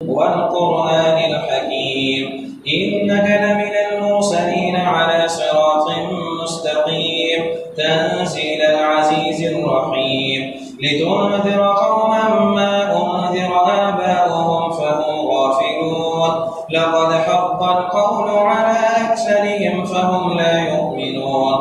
والقرآن الحكيم إنك لمن المرسلين على صراط مستقيم تنزيل العزيز الرحيم لتنذر قوما ما أنذر آباؤهم فهم غافلون لقد حق القول على أكثرهم فهم لا يؤمنون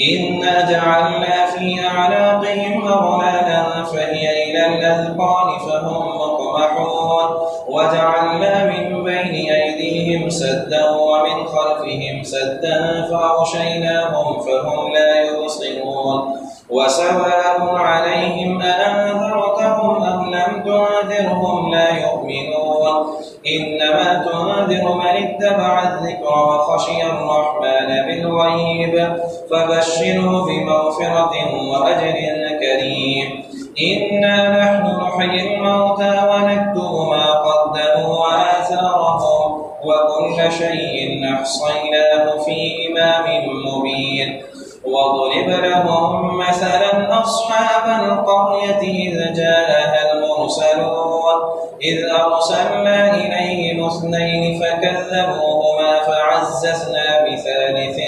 إنا جعلنا في أعناقهم أغلالا فهي إلى الأذقان فهم مقمحون وجعلنا من بين أيديهم سدا ومن خلفهم سدا فأغشيناهم فهم لا يبصرون وسواء عليهم أأنذرتهم أم لم تنذرهم لا يؤمنون إنما تنذر من اتبع الذكر وخشي الرحمن بالغيب فبشره بمغفرة وأجر كريم إنا نحن نحيي الموتى ونكتب ما قدموا وآثارهم وكل شيء أحصيناه في إمام مبين واضرب لهم مثلا أصحاب القرية إذ جاءها المرسلون إذ أرسلنا إليهم اثنين فكذبوهما فعززنا بثالث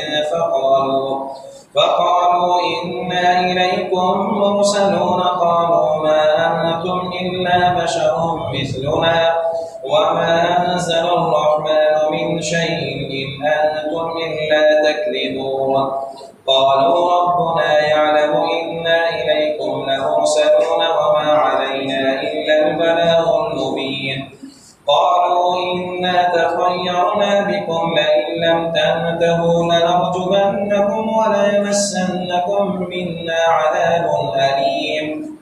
فقالوا إنا إليكم مرسلون قالوا ما أنتم إلا بشر مثلنا وما أنزل الرحمن من شيء إن أنتم إلا تكذبون قالوا ربنا يعلم إنا إليكم لمرسلون وما علينا إلا البلاغ المبين قالوا إنا تطيرنا بكم لئن لم تنتهوا لنرجمنكم وليمسنكم منا عذاب أليم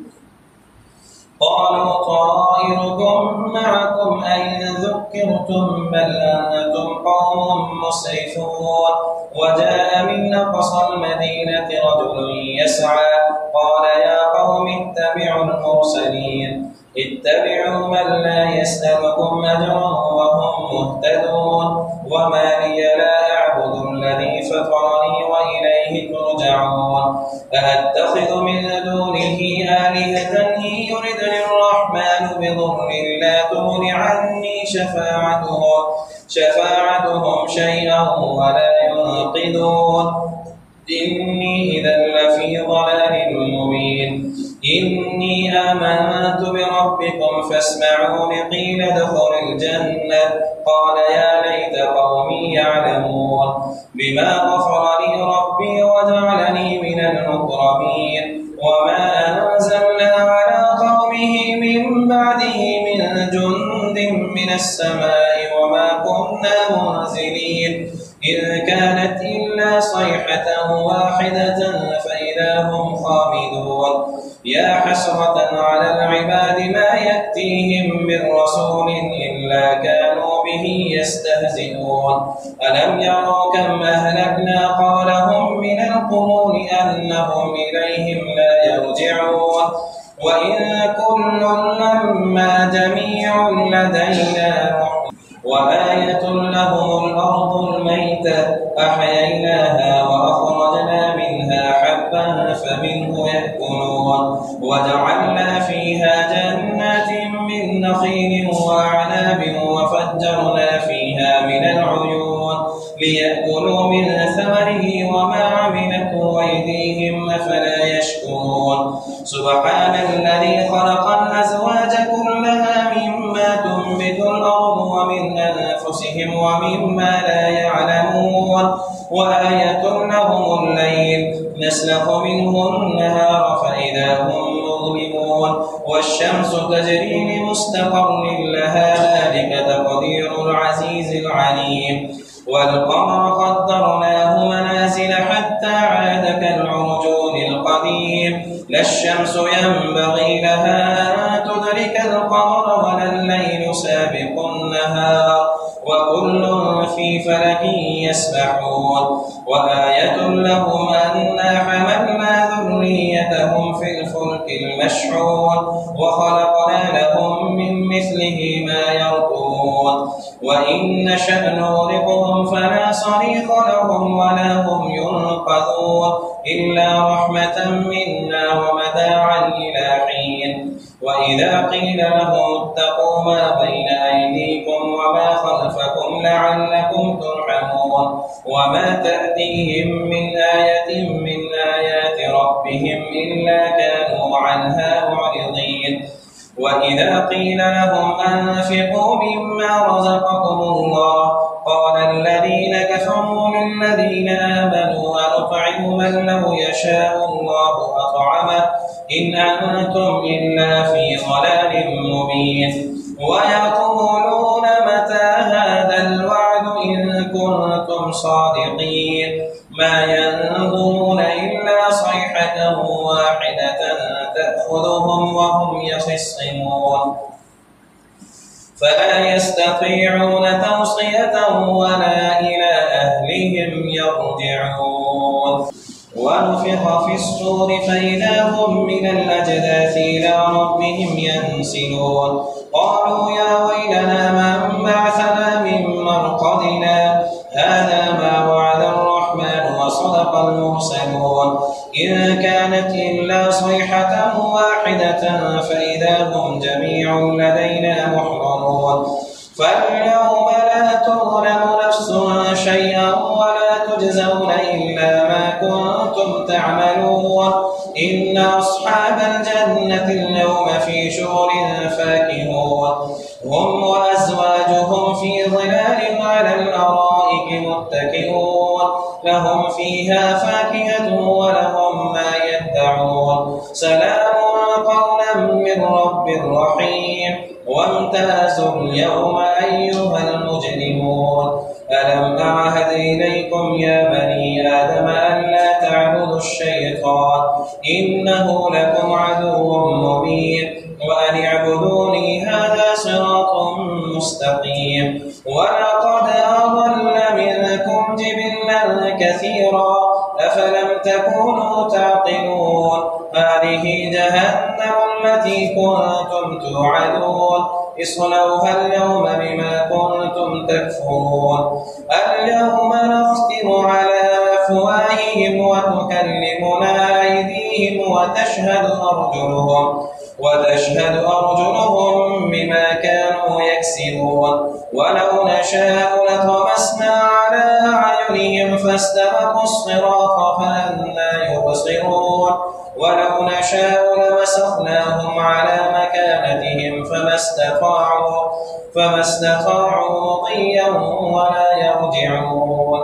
قالوا طائركم معكم أين ذكرتم بل أنتم قوم مسرفون وجاء من أقصى المدينة رجل يسعى قال يا قوم اتبعوا المرسلين اتبعوا من لا يسألكم أجرا وهم مهتدون وما لي لا أعبد الذي فطرني وإليه ترجعون أأتخذ من دونه آلهة إن يردني الرحمن بضر لا تغن عني شفاعتهم شيئا ولا ينقذون إني إذا لفي ضلال مبين إني آمنت بربكم فاسمعون قيل ادخل الجنة قال يا ليت قومي يعلمون بما غفر لي ربي وجعلني من المكرمين وما أنزلنا على قومه من بعده من جند من السماء وما كنا منزلين إذ كانت إلا صيحة واحدة فإذا هم خامدون يا حسرة على العباد ما يأتيهم من رسول إلا كانوا به يستهزئون ألم يروا كم أهلكنا قبلهم من القرون أنهم إليهم لا يرجعون وإن كل لما جميع لدينا وآية لهم الأرض الميتة أحييناها وأخرجنا منها حبا فمنه يأكلون وجعلنا فيها جنات من نخيل وأعناب وفجرنا فيها من العيون ليأكلوا من ثمره وما عملته أيديهم أفلا يشكرون سبحان الذي خلق الأزواج كلها مما تنبت الأرض ومن أنفسهم ومما لا يعلمون وآية لهم الليل نسلخ منه النهار فإذا هم مظلمون والشمس تجري لمستقر لها ذلك تقدير العزيز العليم والقمر قدرناه منازل حتى عاد كالعرجون القديم لا الشمس ينبغي لها أن تدرك القمر ولا الليل سابق النهار وكل في فلك يسبحون وآية لهم أنا حملنا ذريتهم في الفلك المشحون وخلقنا لهم من مثله ما يركبون وإن نشأ نغرقهم فلا صريخ لهم ولا هم ينقذون إلا رحمة منا ومتاعا إلى حين وإذا قيل لهم اتقوا ما بين أيديكم وما خلفكم لعلكم ترحمون وما تأتيهم من آية من آيات ربهم إلا كانوا عنها معرضين وإذا قيل لهم أنفقوا مما رزقكم الله قال الذين كفروا للذين آمنوا أنطعم من لو يشاء الله أطعمه إن أنتم إلا في ضلال مبين ويقولون متى هذا الوعد إن كنتم صادقين ما ينظرون إلا صيحة واحدة تأخذهم وهم يخصمون فلا يستطيعون توصية ولا إلى أهلهم يرجعون ونفخ في الصور فإذا هم من الأجداث إلى ربهم ينسلون قالوا يا ويلنا من بعثنا من مرقدنا هذا ما وعد الرحمن وصدق المرسلون إن كانت إلا صيحة واحدة فإذا هم جميع لدينا محضرون فاليوم لا تظلم نفس شيئا ولا تجزون إلا ما كنتم تعملون إن أصحاب الجنة اليوم في شغل فاكهون هم وأزواجهم في ظلال على الأرائك متكئون لهم فيها فاكهة ولهم ما يدعون سلام قولا من رب رحيم وامتازوا اليوم أيها المجرمون ألم أعهد إليكم يا بني آدم ألا تعبدوا الشيطان إنه لكم عدو مبين وأن اعبدوني هذا صراط مستقيم ولقد أضل منكم جبلا كثيرا أفلم تكونوا تعقلون هذه جهنم التي كنتم توعدون اصلوها اليوم بما كنتم تكفرون اليوم نختم على أفواههم وتكلمنا أيديهم وتشهد أرجلهم بما كانوا يكسبون ولو نشاء لطمسنا على أعينهم فاستبقوا الصراط فأنى يبصرون ولو نشاء لمسخناهم على مكانتهم فما استطاعوا مضيا ولا يرجعون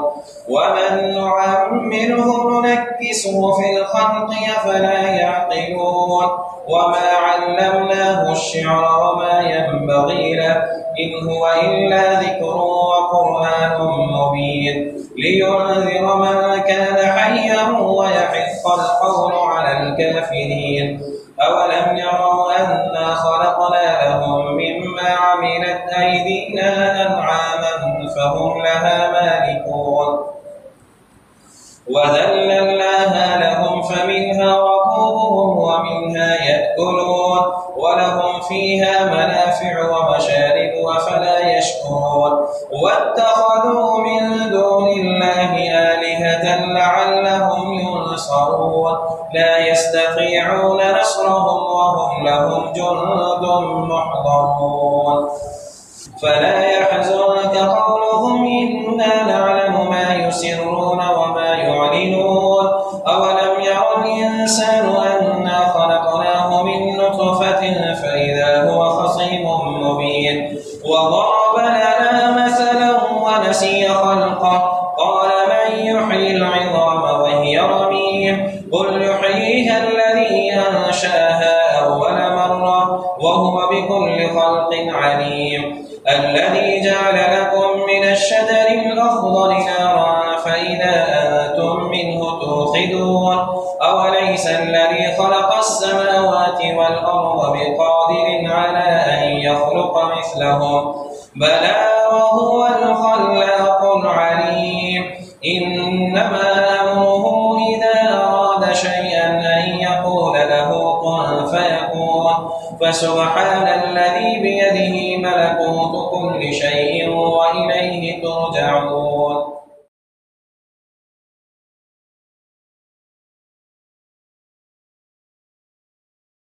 ومن نعمره ننكسه في الخلق أفلا يعقلون وما علمناه الشعر وما ينبغي له إن هو إلا ذكر وقرآن مبين لينذر من كان حيا ويحق القول على الكافرين أولم يروا أنا خلقنا لهم مما عملت أيدينا أنعاما فهم لها مالكون وذللناها لهم فمنها ركوبهم ومنها يأكلون ولهم فيها منافع ومشارب أفلا يشكرون واتخذوا من دون الله آلهة لعلهم ينصرون لا يستطيعون نصرهم وهم لهم جند محضرون فلا يحزنك قولهم إنا نعلم ما يسرون وما يعلنون أولم ير الإنسان أنا خلقناه من نطفة فإذا هو خصيم مبين وضرب لنا مثلا ونسي خلقه قال من يحيي العظام وهي رميم قل يحييها الذي أنشأها أول مرة وهو بكل خلق عليم الذي جعل لكم من الشجر الأخضر نارا فإذا أنتم منه توقدون أوليس الذي خلق السماوات والأرض بقادر على أن يخلق مثلهم بلى وهو الخلاق العليم إنما أمره إذا أراد شيئا أن يقول له كن فيكون فسبحان الذي بيده ملكوت كل شيء وإليه ترجعون